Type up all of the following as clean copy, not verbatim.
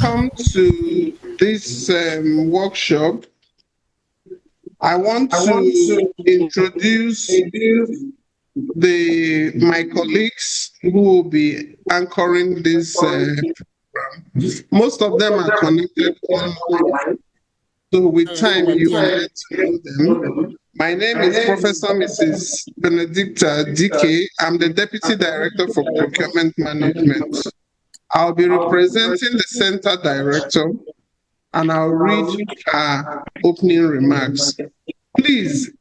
welcome to this workshop. I want to introduce my colleagues who will be anchoring this program. Most of them are connected online, so with time you will get to know them. My name is Professor Mrs. Benedicta DK. I'm the Deputy Director for Procurement Management. I'll be representing the Center Director, and I'll read her opening remarks. Please,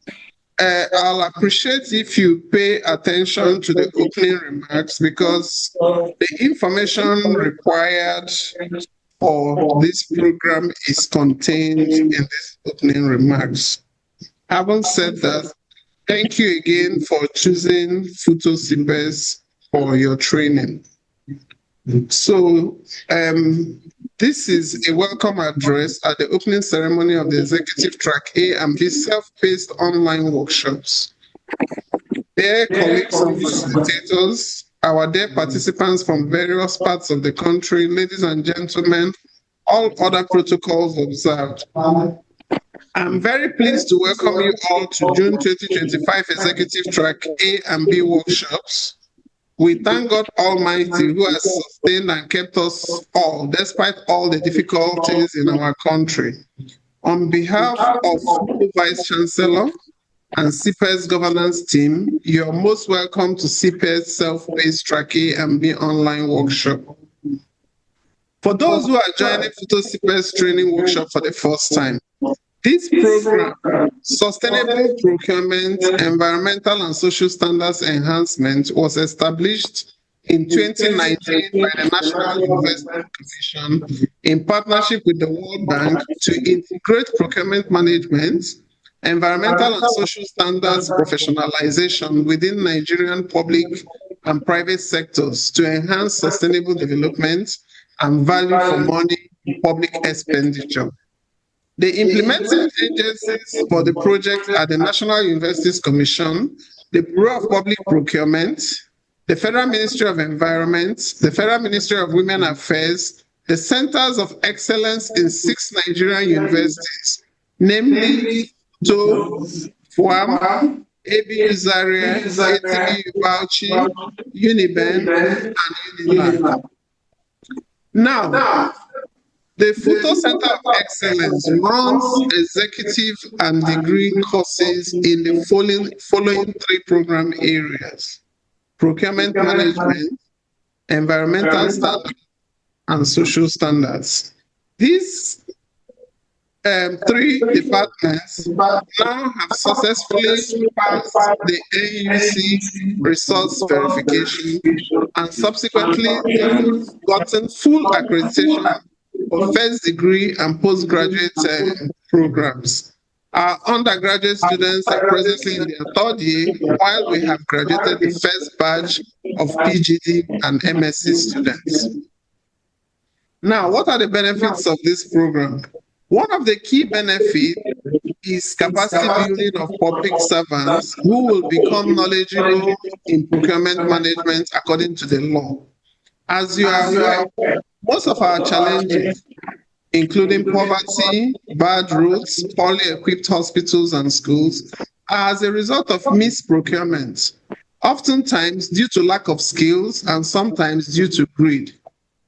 I'll appreciate if you pay attention to the opening remarks because the information required for this program is contained in these opening remarks. Having said that, thank you again for choosing Cespess for your training. So this is a welcome address at the opening ceremony of the Executive Track A and B self-paced online workshops. Dear colleagues and facilitators, our dear participants from various parts of the country, ladies and gentlemen, all other protocols observed. I'm very pleased to welcome you all to June 2025 Executive Track A and B workshops. We thank God Almighty who has sustained and kept us all, despite all the difficulties in our country. On behalf of the Vice Chancellor and Cespess governance team, you're most welcome to Cespess self-paced Track A and B online workshop. For those who are joining Cespess training workshop for the first time, this program, Sustainable Procurement, Environmental and Social Standards Enhancement, was established in 2019 by the National Investment Commission in partnership with the World Bank to integrate procurement management, environmental and social standards professionalization within Nigerian public and private sectors to enhance sustainable development and value for money in public expenditure. The implementing agencies for the project are the National Universities Commission, the Bureau of Public Procurement, the Federal Ministry of Environment, the Federal Ministry of Women Affairs, the Centers of Excellence in 6 Nigerian universities, namely FUAM, ABU Zaria, ATB Bauchi, UNIBEN, and UNILAG. Now, the Futo Center of Excellence runs executive and degree courses in the following 3 program areas: procurement management, environmental standards, and social standards. These 3 departments now have successfully passed the NUC resource verification and subsequently gotten full accreditation for first degree and postgraduate programs. Our undergraduate students are presently in their 3rd year, while we have graduated the first batch of PGD and MSc students. Now, what are the benefits of this program? One of the key benefits is capacity building of public servants who will become knowledgeable in procurement management according to the law. As you are aware, most of our challenges, including poverty, bad roads, poorly equipped hospitals and schools, are as a result of misprocurement, oftentimes due to lack of skills and sometimes due to greed.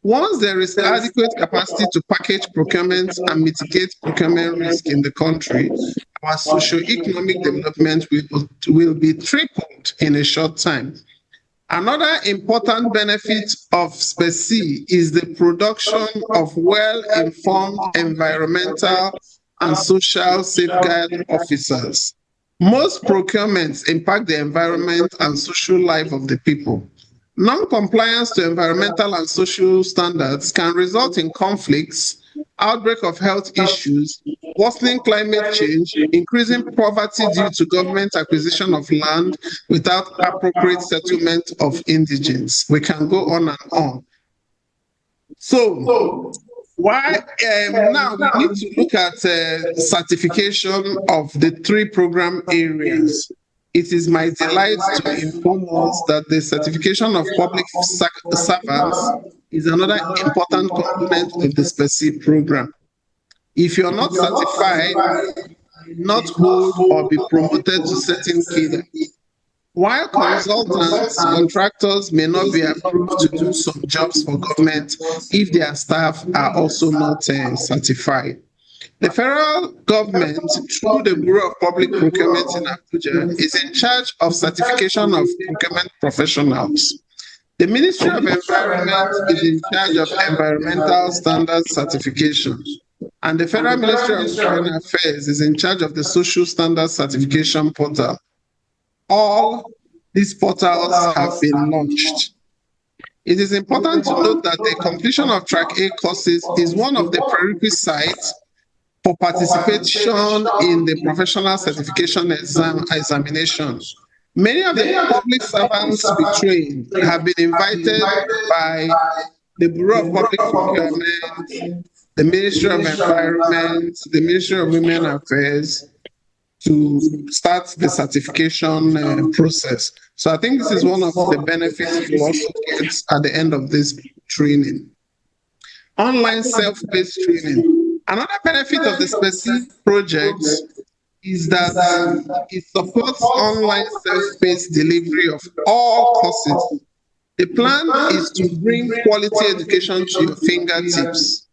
Once there is adequate capacity to package procurement and mitigate procurement risk in the country, our socio-economic development will be tripled in a short time. Another important benefit of SPEC is the production of well-informed environmental and social safeguard officers. Most procurements impact the environment and social life of the people. Non-compliance to environmental and social standards can result in conflicts, outbreak of health issues, worsening climate change, increasing poverty due to government acquisition of land without appropriate settlement of indigents. We can go on and on. So, why now we need to look at certification of the 3 program areas. It is my delight to inform us that the certification of public servants is another important component of the Cespess program. If you're not certified, you will not hold or be promoted to certain cadre. While consultants, contractors may not be approved to do some jobs for government if their staff are also not certified. The federal government, through the Bureau of Public Procurement in Abuja, is in charge of certification of procurement professionals. The Ministry of Environment is in charge of environmental standards certification. And the Federal Ministry of Foreign Affairs is in charge of the Social Standards Certification Portal. All these portals have been launched. It is important to note that the completion of Track A courses is one of the prerequisites for participation in the professional certification examination. Many of the public servants we train have been invited by the Bureau of Public Procurement, the Ministry of Environment, the Ministry of Women Affairs, to start the certification process. So I think this is one of the benefits you also get at the end of this training. Online self-paced training. Another benefit of the Cespess project is that it supports online self-paced delivery of all courses. The plan is to bring quality education to your fingertips.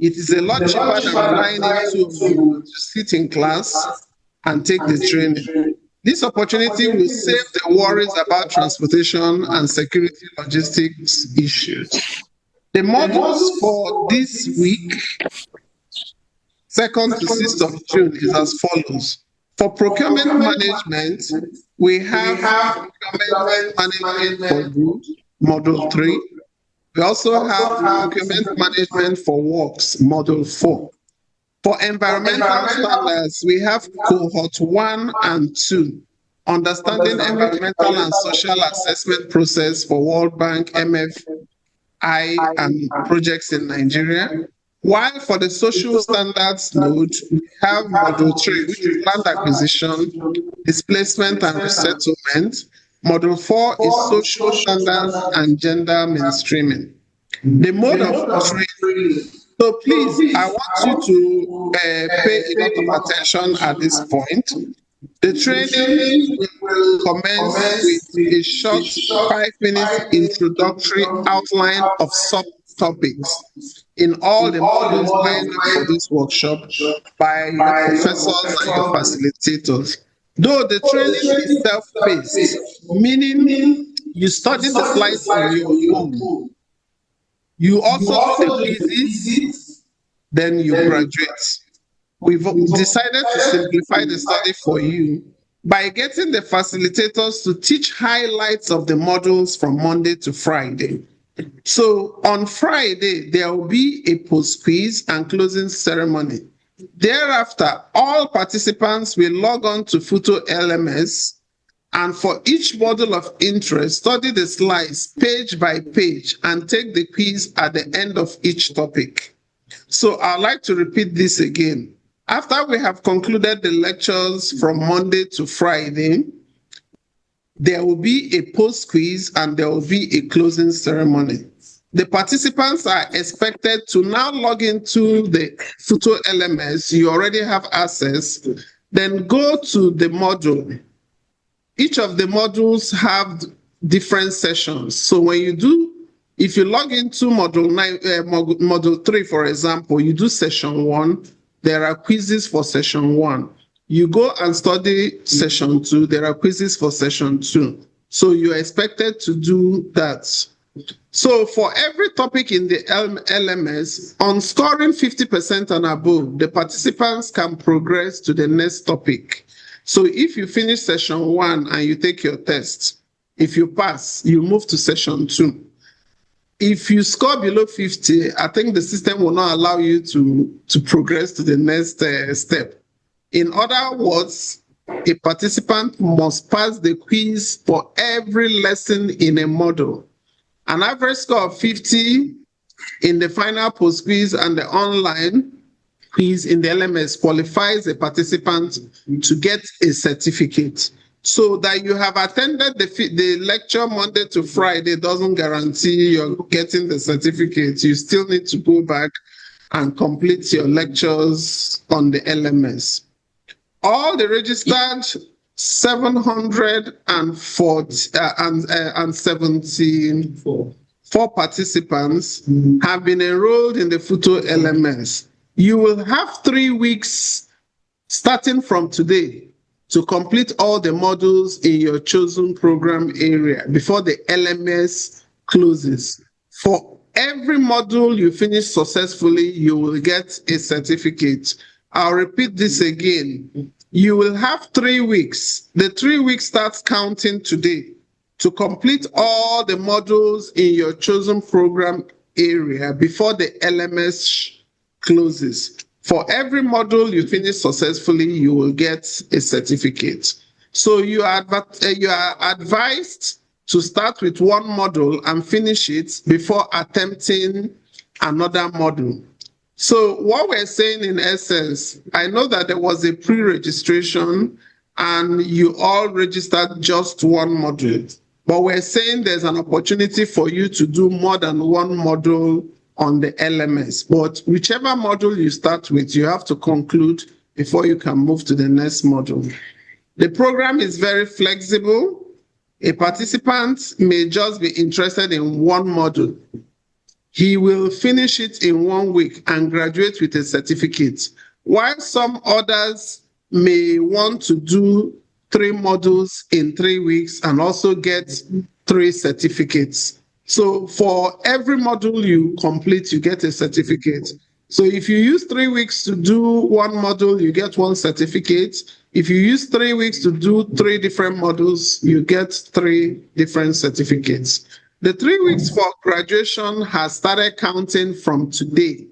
It is a lot cheaper than flying into to sit in class and take the training. This opportunity will save the worries about transportation and security logistics issues. The modules for this week, 2nd to 6th of June, is as follows. For procurement management, we have procurement management for goods, module 3. We also have procurement management for works, module 4. For environmental standards, we have cohort 1 and 2, understanding environmental and social assessment process for World Bank, MFI, and projects in Nigeria. While for the social standards node, we have module 3, which is land acquisition, displacement and resettlement. Module 4 is social standards and gender mainstreaming. The mode of training. So please, I want you to pay a lot of attention at this point. The training will commence with a short 5-minute introductory outline of subtopics in all the modules lined up for this workshop by your professors and your facilitators. Though the training is self-paced, meaning you study the slides on your own. You also do the quizzes, then you graduate. We've decided to simplify the study for you by getting the facilitators to teach highlights of the modules from Monday to Friday. So on Friday, there will be a post-quiz and closing ceremony. Thereafter, all participants will log on to Photo LMS, and for each module of interest, study the slides page by page and take the quiz at the end of each topic. So I'd like to repeat this again. After we have concluded the lectures from Monday to Friday, there will be a post-quiz and there will be a closing ceremony. The participants are expected to now log into the Photo LMS. You already have access. Then go to the module. Each of the modules have different sessions. So when you do, if you log into module 3, for example, you do session 1, there are quizzes for session 1. You go and study session 2, there are quizzes for session 2. So you're expected to do that. So for every topic in the LMS, on scoring 50% and above, the participants can progress to the next topic. So if you finish session 1 and you take your test, if you pass, you move to session 2. If you score below 50, I think the system will not allow you to progress to the next step. In other words, a participant must pass the quiz for every lesson in a module. An average score of 50 in the final post-quiz and the online quiz in the LMS qualifies a participant to get a certificate. So that you have attended the lecture Monday to Friday doesn't guarantee you're getting the certificate. You still need to go back and complete your lectures on the LMS. All the registered 774 participants have been enrolled in the Photo LMS. You will have 3 weeks starting from today to complete all the modules in your chosen program area before the LMS closes. For every module you finish successfully, you will get a certificate. I'll repeat this again. You will have 3 weeks. The 3 weeks starts counting today to complete all the modules in your chosen program area before the LMS closes. For every module you finish successfully, you will get a certificate. So you are advised to start with one module and finish it before attempting another module. So what we're saying in essence, I know that there was a pre-registration and you all registered just one module, but we're saying there's an opportunity for you to do more than one module on the LMS. But whichever module you start with, you have to conclude before you can move to the next module. The program is very flexible. A participant may just be interested in one module. He will finish it in 1 week and graduate with a certificate, while some others may want to do 3 modules in 3 weeks and also get 3 certificates. So for every module you complete, you get a certificate. So if you use 3 weeks to do one module, you get 1 certificate. If you use 3 weeks to do 3 different modules, you get 3 different certificates. The 3 weeks for graduation has started counting from today.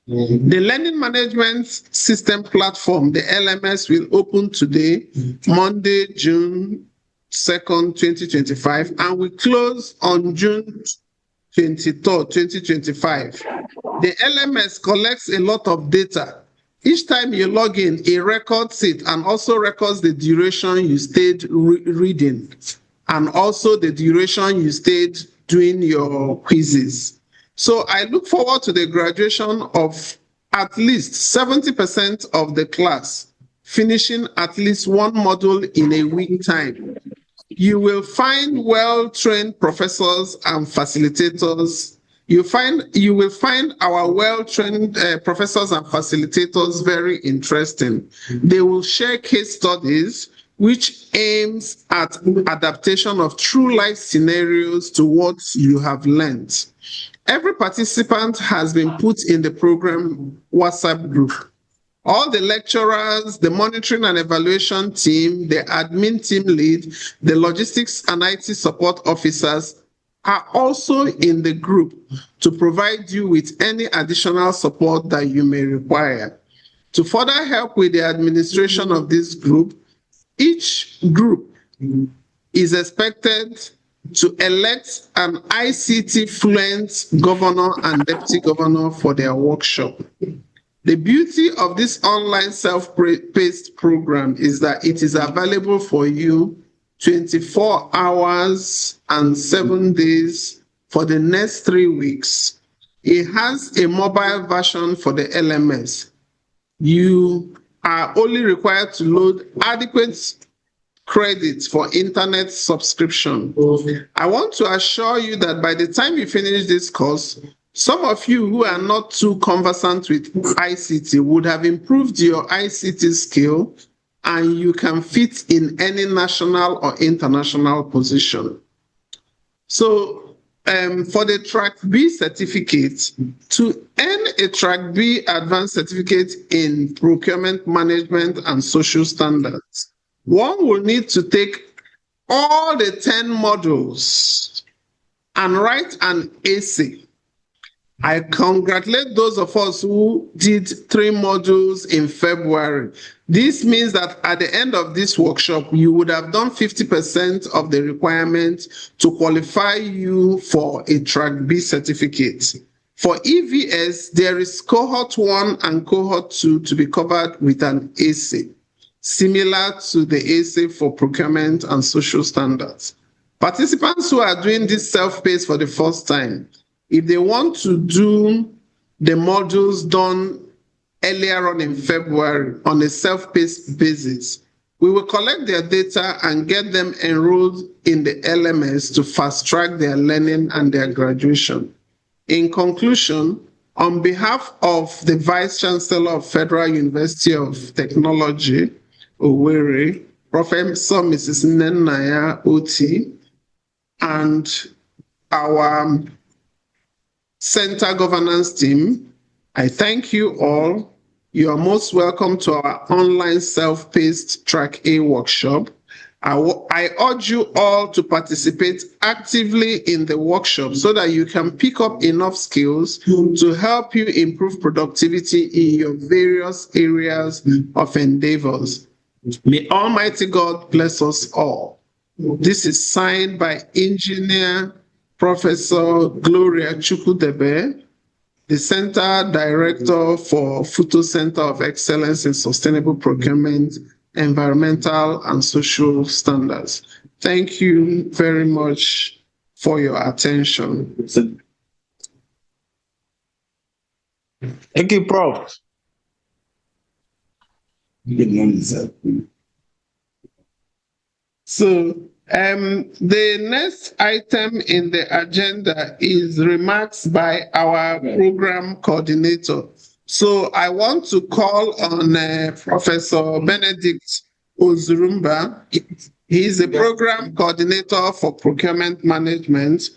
The Learning Management System platform, the LMS, will open today, Monday, June 2nd, 2025, and we close on June 23rd, 2025. The LMS collects a lot of data. Each time you log in, it records it and also records the duration you stayed reading and also the duration you stayed doing your quizzes. So I look forward to the graduation of at least 70% of the class finishing at least one module in a week time. You will find well-trained professors and facilitators. You will find our well-trained professors and facilitators very interesting. They will share case studies which aims at adaptation of true life scenarios to what you have learned. Every participant has been put in the program WhatsApp group. All the lecturers, the monitoring and evaluation team, the admin team lead, the logistics and IT support officers are also in the group to provide you with any additional support that you may require. To further help with the administration of this group, each group is expected to elect an ICT fluent governor and deputy governor for their workshop. The beauty of this online self-paced program is that it is available for you 24 hours and 7 days for the next 3 weeks. It has a mobile version for the LMS. You are only required to load adequate credits for internet subscription. I want to assure you that by the time you finish this course, some of you who are not too conversant with ICT would have improved your ICT skill and you can fit in any national or international position. So for the Track B certificate, to earn a Track B advanced certificate in procurement management and social standards, one will need to take all the 10 modules and write an essay. I congratulate those of us who did 3 modules in February. This means that at the end of this workshop, you would have done 50% of the requirement to qualify you for a Track B certificate. For EVS, there is cohort 1 and cohort 2 to be covered with an essay. similar to the ASA for procurement and social standards. Participants who are doing this self-paced for the first time, if they want to do the modules done earlier on in February on a self-paced basis, we will collect their data and get them enrolled in the LMS to fast-track their learning and their graduation. In conclusion, on behalf of the Vice Chancellor of Federal University of Technology, Owerri, Professor Mrs. Nnennaya Oti, and our center governance team, I thank you all. You are most welcome to our online self-paced Track A workshop. I urge you all to participate actively in the workshop so that you can pick up enough skills to help you improve productivity in your various areas of endeavors. May Almighty God bless us all. This is signed by Engineer Professor Gloria Chukudebe, the Center Director for Futo Center of Excellence in Sustainable Procurement, Environmental and Social Standards. Thank you very much for your attention. Thank you, Prof. Good morning, sir. So the next item in the agenda is remarks by our program coordinator. So I want to call on Professor Benedict Ozurumba. He is a program coordinator for procurement management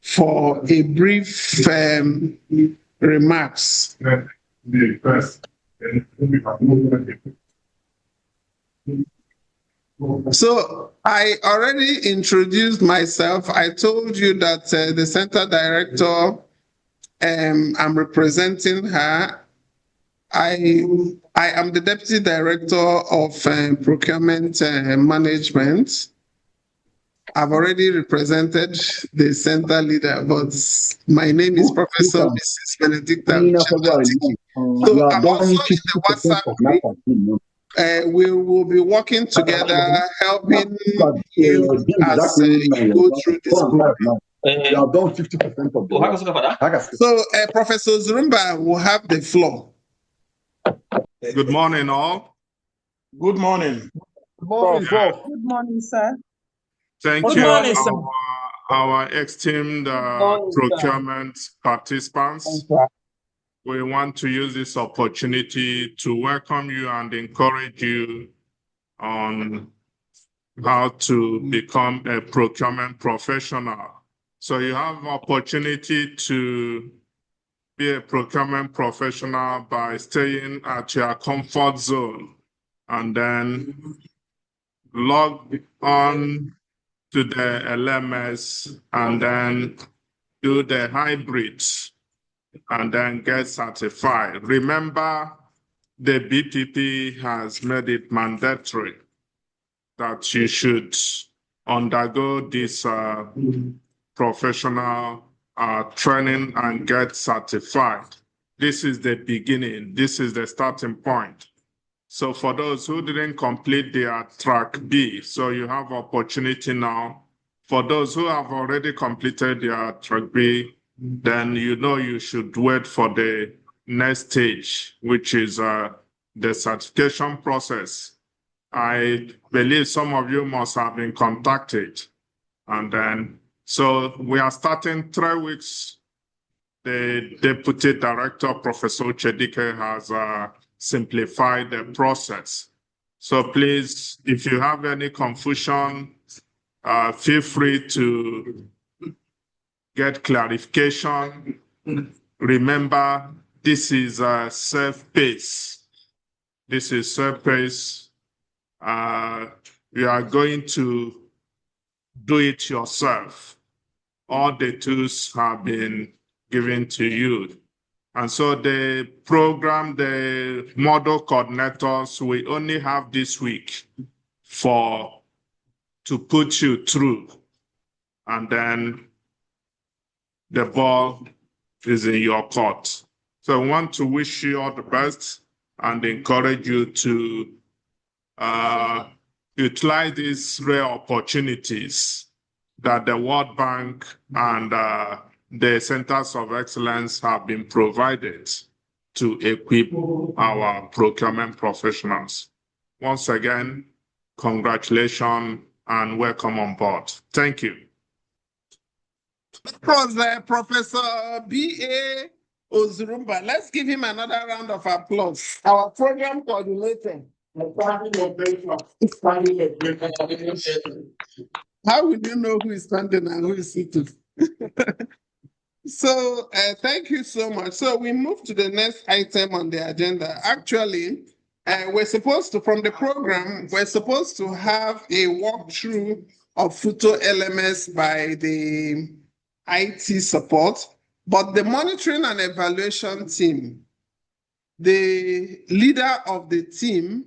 for a brief remarks. So I already introduced myself. I told you that the center director, I'm representing her. I am the deputy director of procurement management. I've already represented the center leader, but my name is Professor Mrs. Benedicta. So I'm also in the WhatsApp group. We will be working together, helping you as you go through this program. You have done 50% of the work. So, Professor Zurumba will have the floor. Good morning, all. Good morning. Good morning, Prof. Good morning, sir. Thank Good you, morning, sir. our esteemed procurement participants. We want to use this opportunity to welcome you and encourage you on how to become a procurement professional. So you have opportunity to be a procurement professional by staying at your comfort zone and then log on to the LMS and then do the hybrids and then get certified. Remember, the BPP has made it mandatory that you should undergo this professional training and get certified. This is the beginning. This is the starting point. So for those who didn't complete their track B, so you have opportunity now. For those who have already completed their track B, then you know you should wait for the next stage, which is the certification process. I believe some of you must have been contacted. And then, so we are starting 3 weeks. The Deputy Director, Professor Chedike, has simplified the process. So please, if you have any confusion, feel free to get clarification. Remember, this is a self-paced. This is self-paced. You are going to do it yourself. All the tools have been given to you. And so the program, the model coordinators, we only have this week to put you through. And then the ball is in your court. So I want to wish you all the best and encourage you to utilize these rare opportunities that the World Bank and the Centers of Excellence have been provided to equip our procurement professionals. Once again, congratulations and welcome on board. Thank you. That was Professor B.A. Ozurumba. Let's give him another round of applause. Our program coordinator. How will you know who is standing and who is sitting? So thank you so much. So we move to the next item on the agenda. Actually, we're supposed to, from the program, we're supposed to have a walkthrough of Photo LMS by the IT support, but the monitoring and evaluation team, the leader of the team,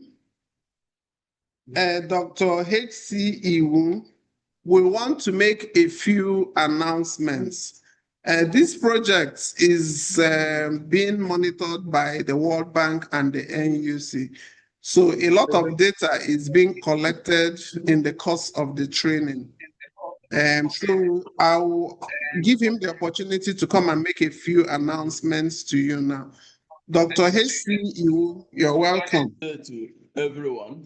Dr. H.C. Iwu, will want to make a few announcements. This project is being monitored by the World Bank and the NUC. So a lot of data is being collected in the course of the training. So I'll give him the opportunity to come and make a few announcements to you now. Dr. H.C. Iwu, you're welcome. To everyone.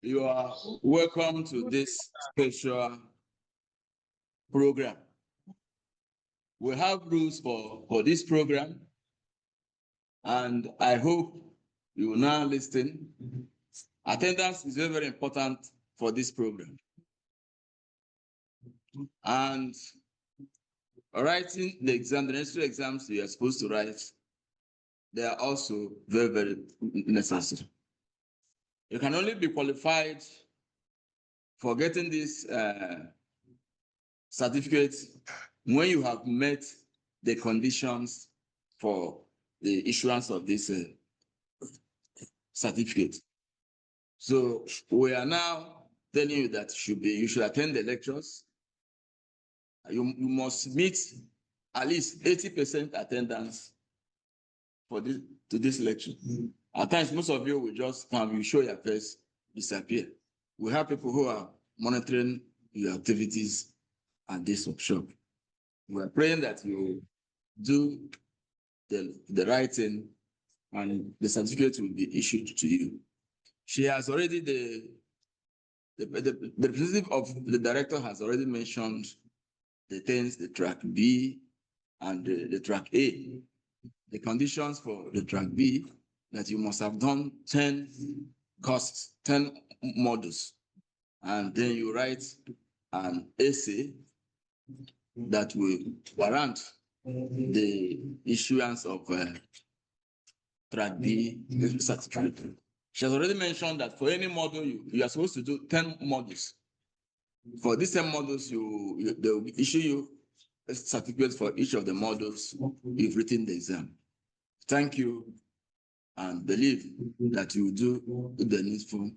You are welcome to this special program. We have rules for this program, and I hope you will now listen. Attendance is very, very important for this program. And writing the exam, the necessary exams you are supposed to write, they are also very, very necessary. You can only be qualified for getting this certificate when you have met the conditions for the issuance of this certificate. So we are now telling you that you should attend the lectures. You must meet at least 80% attendance for this lecture. At times, most of you will just come, you show your face, disappear. We have people who are monitoring your activities at this workshop. We are praying that you do the right thing and the certificate will be issued to you. She has already, the representative of the director has already mentioned the things, the track B and the track A. The conditions for the track B, that you must have done 10 courses, 10 modules, and then you write an essay that will warrant the issuance of track B certificate. She has already mentioned that for any module, you are supposed to do 10 modules. For these 10 modules, they will issue you a certificate for each of the modules you've written the exam. Thank you, and believe that you do the needful.